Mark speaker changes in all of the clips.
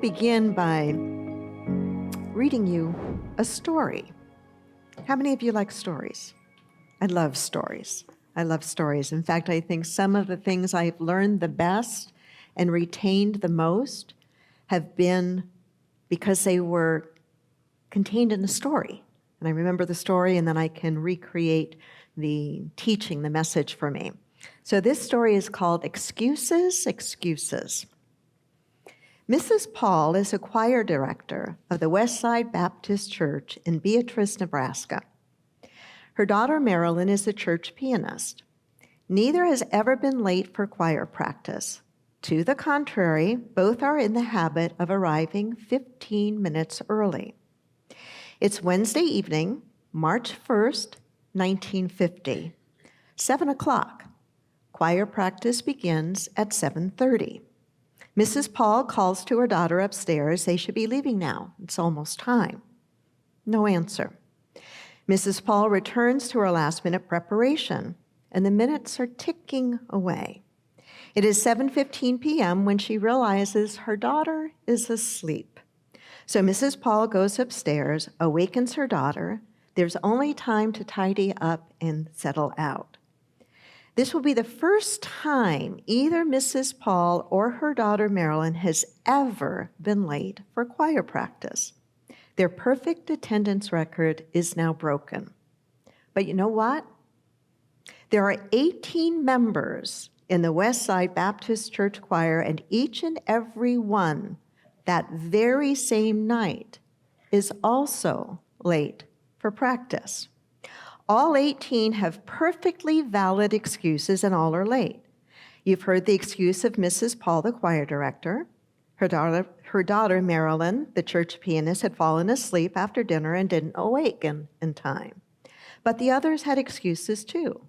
Speaker 1: begin by reading you a story. How many of you like stories? I love stories. I love stories. In fact, I think some of the things I've learned the best and retained the most have been because they were contained in a story. And I remember the story, and then I can recreate the teaching, the message for me. So this story is called Excuses, Excuses. Mrs. Paul is a choir director of the Westside Baptist Church in Beatrice, Nebraska. Her daughter Marilyn is a church pianist. Neither has ever been late for choir practice. To the contrary, both are in the habit of arriving 15 minutes early. It's Wednesday evening, March 1st, 1950, 7 o'clock. Choir practice begins at 7:30. Mrs. Paul calls to her daughter upstairs. They should be leaving now. It's almost time. No answer. Mrs. Paul returns to her last-minute preparation, and the minutes are ticking away. It is 7:15 p.m. when she realizes her daughter is asleep. So Mrs. Paul goes upstairs, awakens her daughter. There's only time to tidy up and settle out. This will be the first time either Mrs. Paul or her daughter Marilyn has ever been late for choir practice. Their perfect attendance record is now broken. But you know what? There are 18 members in the Westside Baptist Church Choir, and each and every one that very same night is also late for practice. All 18 have perfectly valid excuses, and all are late. You've heard the excuse of Mrs. Paul, the choir director. Her daughter Marilyn, the church pianist, had fallen asleep after dinner and didn't awaken in time. But the others had excuses too.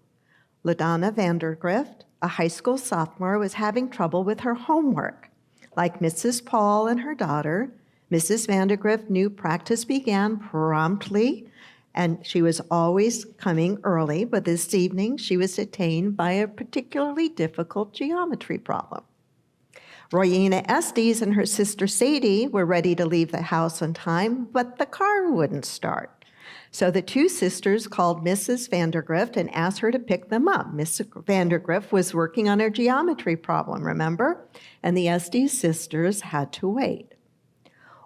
Speaker 1: LaDonna Vandergrift, a high school sophomore, was having trouble with her homework. Like Mrs. Paul and her daughter, Mrs. Vandergrift knew practice began promptly, and she was always coming early, but this evening she was detained by a particularly difficult geometry problem. Royena Estes and her sister Sadie were ready to leave the house on time, but the car wouldn't start. So the two sisters called Mrs. Vandergrift and asked her to pick them up. Mrs. Vandergrift was working on her geometry problem, remember? And the Estes sisters had to wait.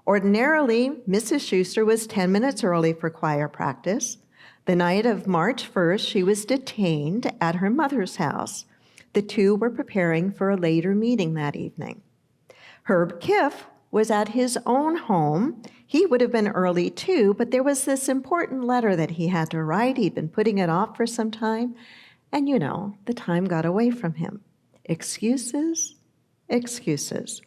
Speaker 1: Ordinarily, Mrs. Schuster was 10 minutes early for choir practice. The night of March 1st, she was detained at her mother's house. The two were preparing for a later meeting that evening. Herb Kiff was at his own home. He would have been early too, but there was this important letter that he had to write. He'd been putting it off for some time, and the time got away from him. Excuses, excuses.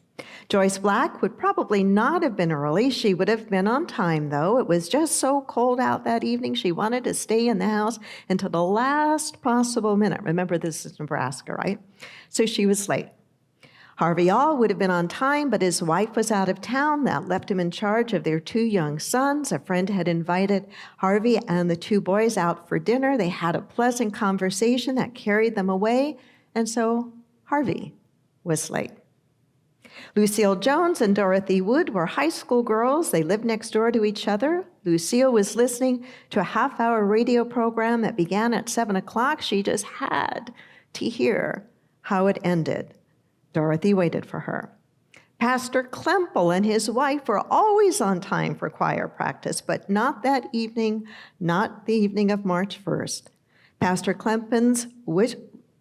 Speaker 1: Joyce Black would probably not have been early. She would have been on time, though. It was just so cold out that evening. She wanted to stay in the house until the last possible minute. Remember, this is Nebraska, right? So she was late. Harvey All would have been on time, but his wife was out of town. That left him in charge of their two young sons. A friend had invited Harvey and the two boys out for dinner. They had a pleasant conversation that carried them away, and so Harvey was late. Lucille Jones and Dorothy Wood were high school girls. They lived next door to each other. Lucille was listening to a half-hour radio program that began at 7 o'clock. She just had to hear how it ended. Dorothy waited for her. Pastor Klemple and his wife were always on time for choir practice, but not that evening, not the evening of March 1st. Pastor Klemple's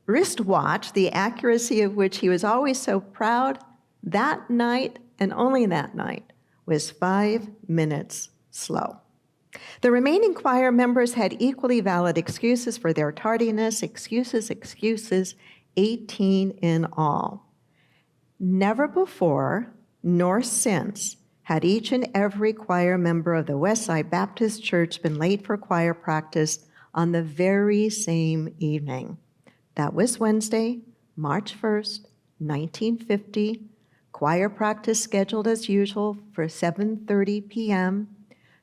Speaker 1: wristwatch, the accuracy of which he was always so proud, that night, and only that night, was 5 minutes slow. The remaining choir members had equally valid excuses for their tardiness. Excuses, 18 in all. Never before, nor since, had each and every choir member of the Westside Baptist Church been late for choir practice on the very same evening. That was Wednesday, March 1st, 1950. Choir practice scheduled as usual for 7:30 p.m.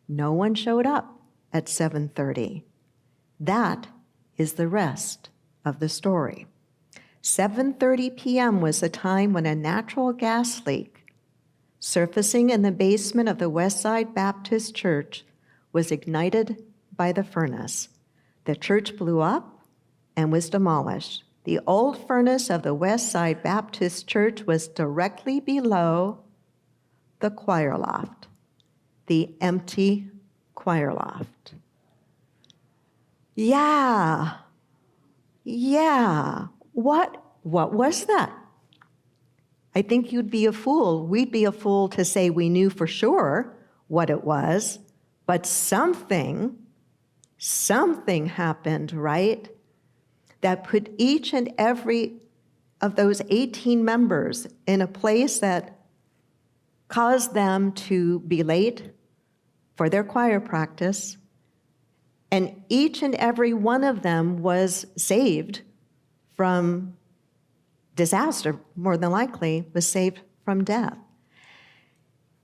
Speaker 1: No one showed up at 7:30. That is the rest of the story. 7:30 p.m. was the time when a natural gas leak surfacing in the basement of the Westside Baptist Church, was ignited by the furnace. The church blew up and was demolished. The old furnace of the Westside Baptist Church was directly below the choir loft, the empty choir loft. Yeah. What was that? I think you'd be a fool. We'd be a fool to say we knew for sure what it was, but something happened, right? That put each and every of those 18 members in a place that caused them to be late for their choir practice, and each and every one of them was saved from disaster, more than likely, was saved from death.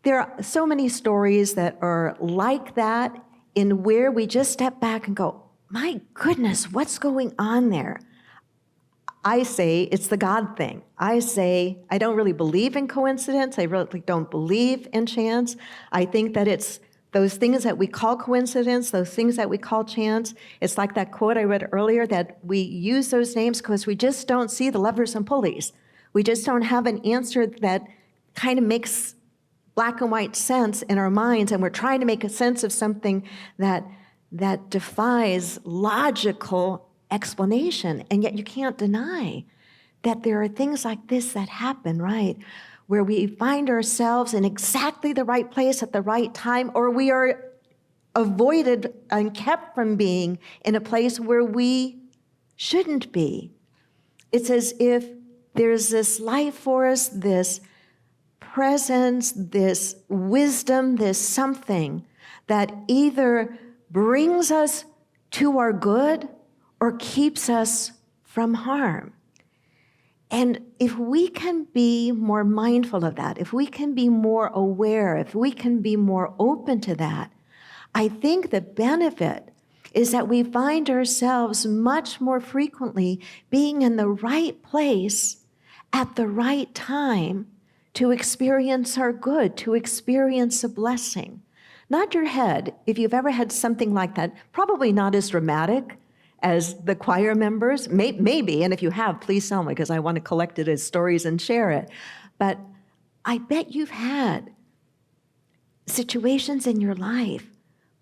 Speaker 1: There are so many stories that are like that, in where we just step back and go, my goodness, what's going on there? I say it's the God thing. I say I don't really believe in coincidence. I really don't believe in chance. I think that it's those things that we call coincidence, those things that we call chance. It's like that quote I read earlier, that we use those names because we just don't see the levers and pulleys. We just don't have an answer that kind of makes black and white sense in our minds, and we're trying to make a sense of something that defies logical explanation. And yet you can't deny that there are things like this that happen, right? Where we find ourselves in exactly the right place at the right time, or we are avoided and kept from being in a place where we shouldn't be. It's as if there's this life force, this presence, this wisdom, this something that either brings us to our good or keeps us from harm. And if we can be more mindful of that, if we can be more aware, if we can be more open to that, I think the benefit is that we find ourselves much more frequently being in the right place at the right time to experience our good, to experience a blessing. Nod your head if you've ever had something like that, probably not as dramatic as the choir members, maybe, and if you have, please tell me, because I want to collect it as stories and share it. But I bet you've had situations in your life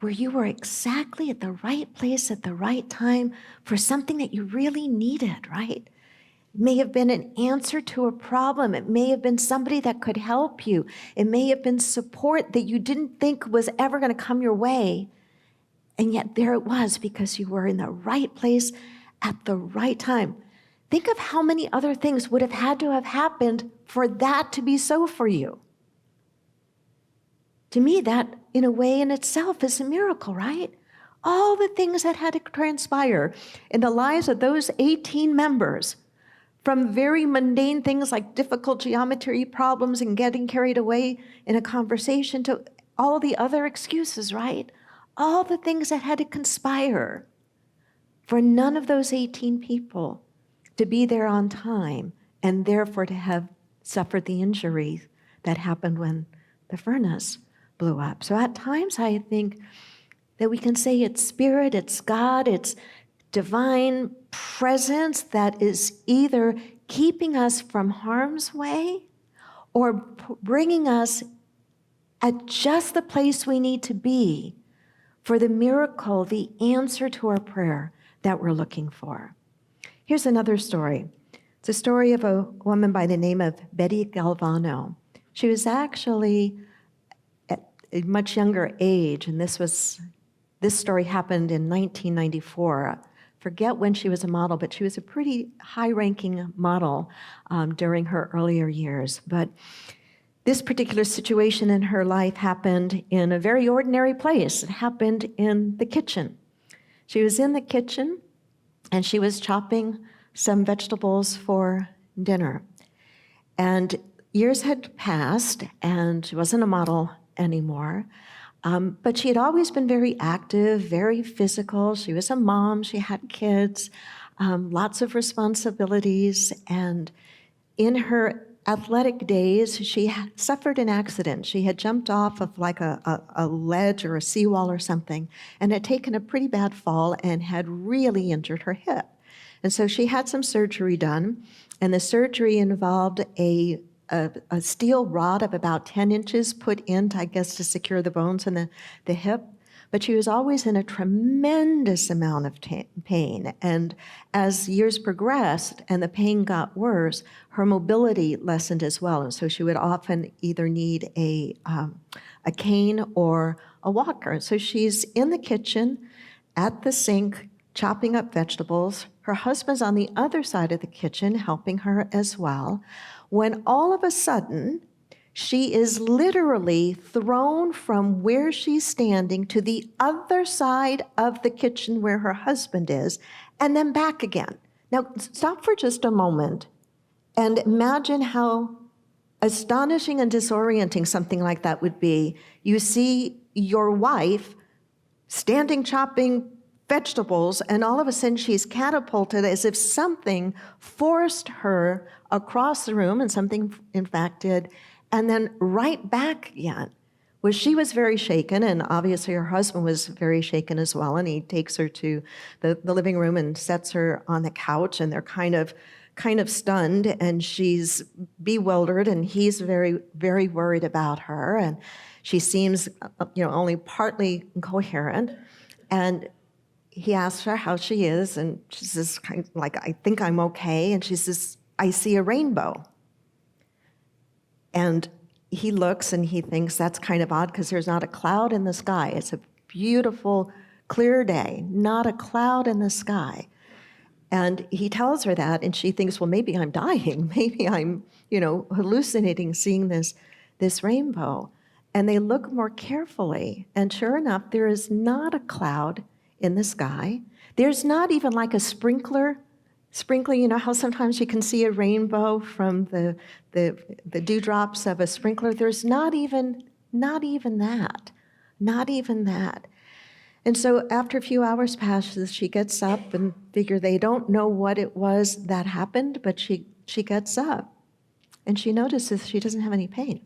Speaker 1: where you were exactly at the right place at the right time for something that you really needed, right? It may have been an answer to a problem. It may have been somebody that could help you. It may have been support that you didn't think was ever going to come your way. And yet there it was, because you were in the right place at the right time. Think of how many other things would have had to have happened for that to be so for you. To me, that, in a way in itself, is a miracle, right? All the things that had to transpire in the lives of those 18 members, from very mundane things like difficult geometry problems and getting carried away in a conversation, to all the other excuses, right? All the things that had to conspire for none of those 18 people to be there on time, and therefore to have suffered the injury that happened when the furnace blew up. So at times I think that we can say it's Spirit, it's God, it's divine presence that is either keeping us from harm's way or bringing us at just the place we need to be for the miracle, the answer to our prayer that we're looking for. Here's another story. It's a story of a woman by the name of Betty Galvano. She was actually at a much younger age, and this story happened in 1994. Forget when she was a model, but she was a pretty high-ranking model during her earlier years. But this particular situation in her life happened in a very ordinary place. It happened in the kitchen. She was in the kitchen, and she was chopping some vegetables for dinner. And years had passed, and she wasn't a model anymore. But she had always been very active, very physical. She was a mom, she had kids, lots of responsibilities. And in her athletic days, she suffered an accident. She had jumped off of like a ledge or a seawall or something and had taken a pretty bad fall and had really injured her hip. And so she had some surgery done, and the surgery involved a steel rod of about 10 inches put in, I guess, to secure the bones in the hip. But she was always in a tremendous amount of pain. And as years progressed and the pain got worse, her mobility lessened as well. And so she would often either need a cane or a walker. So she's in the kitchen at the sink chopping up vegetables. Her husband's on the other side of the kitchen helping her as well, when all of a sudden, she is literally thrown from where she's standing to the other side of the kitchen where her husband is, and then back again. Now, stop for just a moment and imagine how astonishing and disorienting something like that would be. You see your wife standing chopping vegetables, and all of a sudden she's catapulted as if something forced her across the room, and something in fact did, and then right back again. Well, she was very shaken, and obviously her husband was very shaken as well, and he takes her to the living room and sets her on the couch, and they're kind of stunned, and she's bewildered, and he's very, very worried about her, and she seems, only partly coherent, and he asks her how she is, and she says, I think I'm okay, and she says, I see a rainbow. And he looks and he thinks that's kind of odd because there's not a cloud in the sky. It's a beautiful, clear day, not a cloud in the sky. And he tells her that, and she thinks, well, maybe I'm dying. Maybe I'm, hallucinating, seeing this rainbow. And they look more carefully, and sure enough, there is not a cloud in the sky. There's not even like a sprinkling, how sometimes you can see a rainbow from the dewdrops of a sprinkler. There's not even that. And so after a few hours passes, she gets up and figure they don't know what it was that happened, but she gets up and she notices she doesn't have any pain.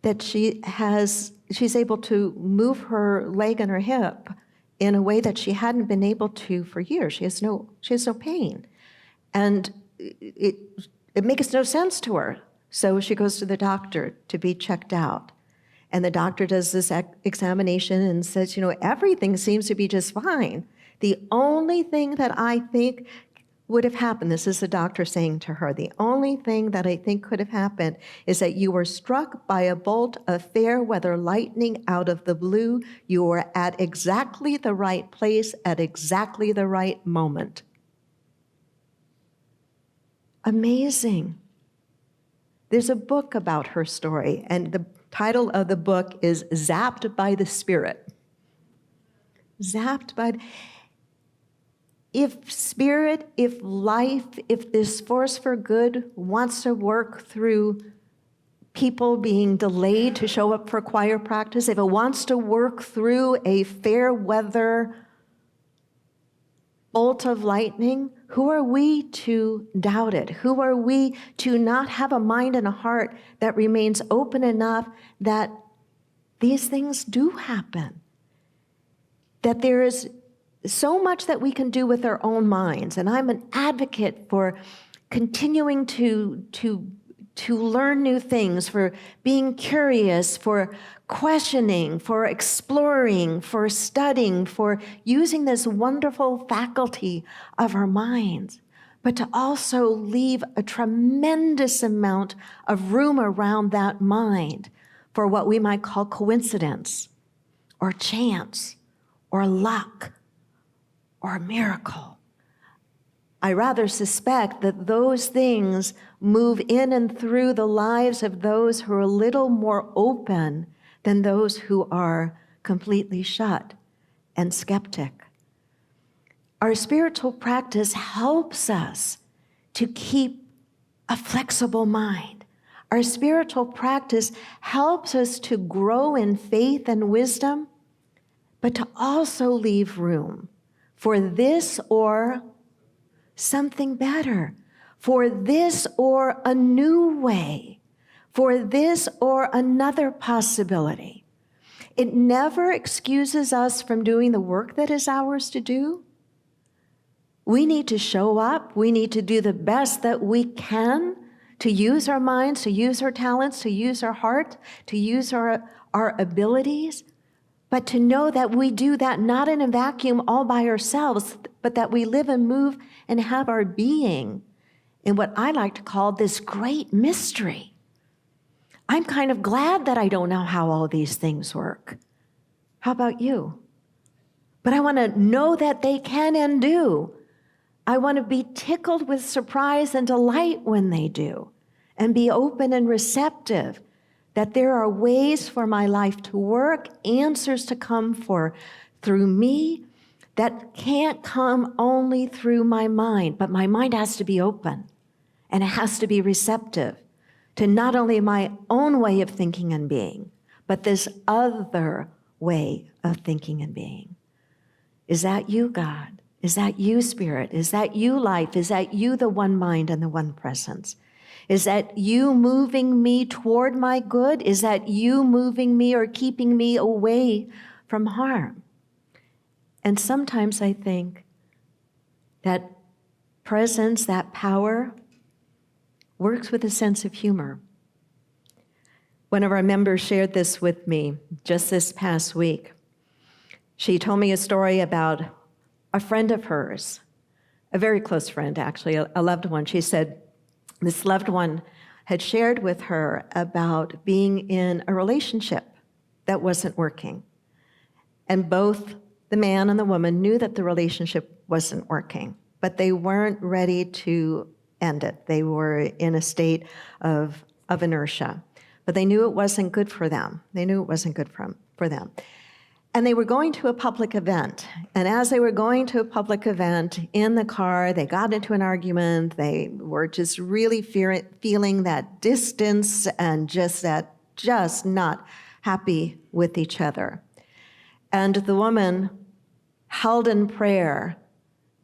Speaker 1: That she's able to move her leg and her hip in a way that she hadn't been able to for years. She has no pain. And it makes no sense to her. So she goes to the doctor to be checked out. And the doctor does this examination and says, everything seems to be just fine. The only thing that I think would have happened, this is the doctor saying to her, the only thing that I think could have happened is that you were struck by a bolt of fair weather lightning out of the blue. You were at exactly the right place at exactly the right moment. Amazing. There's a book about her story, and the title of the book is Zapped by the Spirit. Zapped by... If spirit, if life, if this force for good wants to work through people being delayed to show up for choir practice, if it wants to work through a fair weather bolt of lightning, who are we to doubt it? Who are we to not have a mind and a heart that remains open enough that these things do happen? That there is so much that we can do with our own minds. And I'm an advocate for continuing to learn new things, for being curious, for questioning, for exploring, for studying, for using this wonderful faculty of our minds, but to also leave a tremendous amount of room around that mind for what we might call coincidence or chance or luck or a miracle. I rather suspect that those things move in and through the lives of those who are a little more open than those who are completely shut and skeptic. Our spiritual practice helps us to keep a flexible mind. Our spiritual practice helps us to grow in faith and wisdom, but to also leave room for this or something better, for this or a new way, for this or another possibility. It never excuses us from doing the work that is ours to do. We need to show up. We need to do the best that we can to use our minds, to use our talents, to use our heart, to use our abilities, but to know that we do that not in a vacuum all by ourselves, but that we live and move and have our being in what I like to call this great mystery. I'm kind of glad that I don't know how all these things work. How about you? But I want to know that they can and do. I want to be tickled with surprise and delight when they do, and be open and receptive that there are ways for my life to work, answers to come through me that can't come only through my mind, but my mind has to be open and it has to be receptive to not only my own way of thinking and being, but this other way of thinking and being. Is that you, God? Is that you, Spirit? Is that you, life? Is that you, the one mind and the one presence? Is that you moving me toward my good? Is that you moving me or keeping me away from harm? And sometimes I think that presence, that power, works with a sense of humor. One of our members shared this with me just this past week. She told me a story about a friend of hers, a very close friend, actually, a loved one. She said this loved one had shared with her about being in a relationship that wasn't working. And both the man and the woman knew that the relationship wasn't working, but they weren't ready to end it. They were in a state of inertia, but they knew it wasn't good for them. They knew it wasn't good for them. And they were going to a public event. And as they were going to a public event in the car, they got into an argument. They were just really feeling that distance and just not happy with each other. And the woman held in prayer,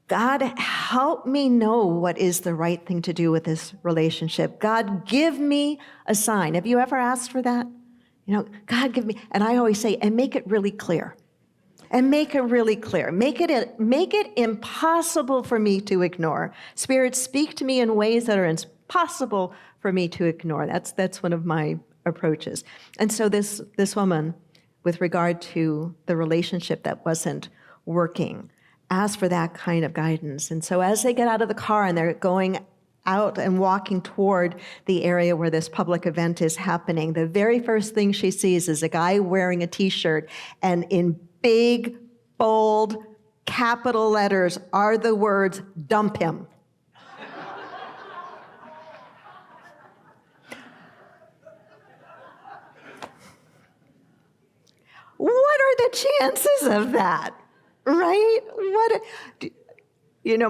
Speaker 1: God, help me know what is the right thing to do with this relationship. God, give me a sign. Have you ever asked for that? You know, God, give me, and I always say, and make it really clear. And make it really clear. Make it impossible for me to ignore. Spirit, speak to me in ways that are impossible for me to ignore. That's one of my approaches. And so this woman, with regard to the relationship that wasn't working, asked for that kind of guidance. And so as they get out of the car and they're going out and walking toward the area where this public event is happening, the very first thing she sees is a guy wearing a t-shirt, and in big, bold, capital letters are the words, dump him. What are the chances of that, right?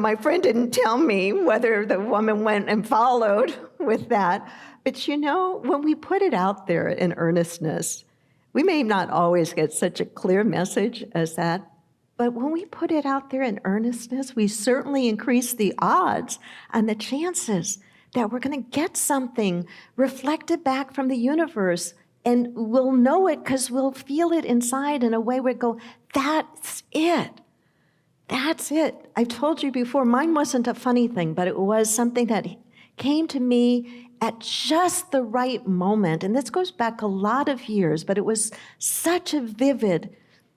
Speaker 1: My friend didn't tell me whether the woman went and followed with that. But when we put it out there in earnestness, we may not always get such a clear message as that. But when we put it out there in earnestness, we certainly increase the odds and the chances that we're going to get something reflected back from the universe. And we'll know it because we'll feel it inside in a way where we go, that's it. That's it. I've told you before, mine wasn't a funny thing, but it was something that came to me at just the right moment. And this goes back a lot of years, but it was such a vivid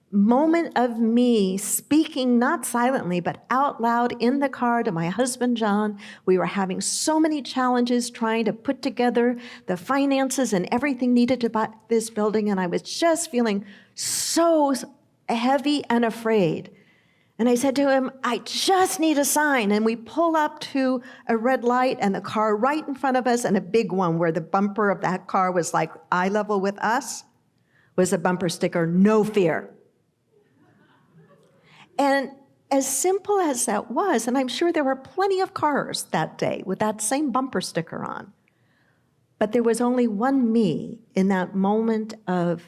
Speaker 1: moment of me speaking, not silently, but out loud in the car to my husband, John. We were having so many challenges trying to put together the finances and everything needed to buy this building. And I was just feeling so heavy and afraid. And I said to him, I just need a sign. And we pull up to a red light and the car right in front of us, and a big one where the bumper of that car was like eye level with us, was a bumper sticker, no fear. And as simple as that was, and I'm sure there were plenty of cars that day with that same bumper sticker on, but there was only one me in that moment of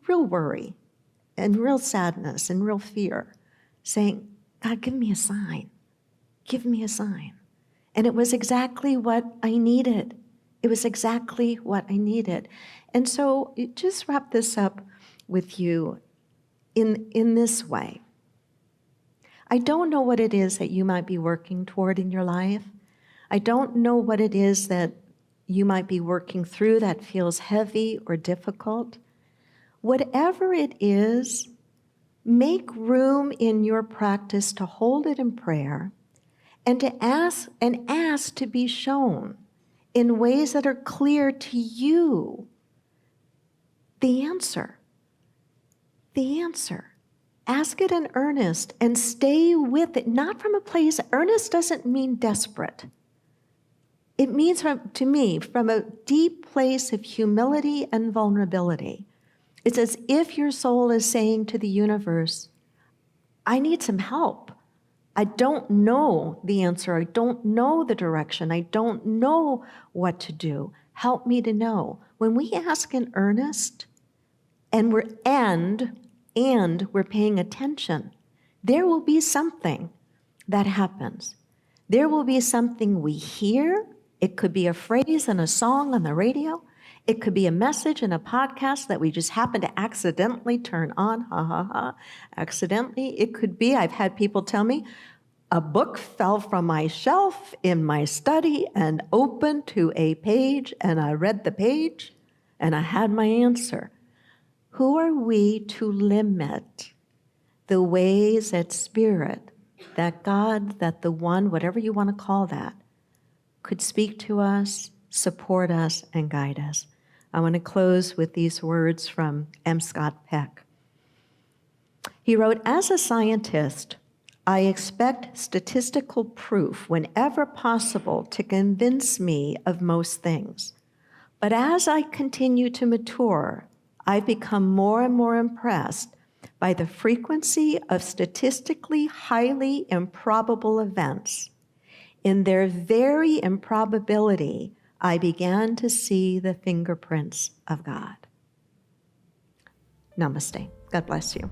Speaker 1: real worry and real sadness and real fear, saying, God, give me a sign. Give me a sign. And it was exactly what I needed. It was exactly what I needed. And so just wrap this up with you in this way. I don't know what it is that you might be working toward in your life. I don't know what it is that you might be working through that feels heavy or difficult. Whatever it is, make room in your practice to hold it in prayer and to ask to be shown in ways that are clear to you the answer. The answer. Ask it in earnest and stay with it, not from a place, earnest doesn't mean desperate. It means, to me, from a deep place of humility and vulnerability. It's as if your soul is saying to the universe, I need some help. I don't know the answer. I don't know the direction. I don't know what to do. Help me to know. When we ask in earnest and we're paying attention, there will be something that happens. There will be something we hear. It could be a phrase in a song on the radio. It could be a message in a podcast that we just happen to accidentally turn on, accidentally. It could be, I've had people tell me, a book fell from my shelf in my study and opened to a page, and I read the page, and I had my answer. Who are we to limit the ways that Spirit, that God, that the One, whatever you want to call that, could speak to us, support us, and guide us? I want to close with these words from M. Scott Peck. He wrote, as a scientist, I expect statistical proof whenever possible to convince me of most things. But as I continue to mature, I've become more and more impressed by the frequency of statistically highly improbable events. In their very improbability, I began to see the fingerprints of God. Namaste. God bless you.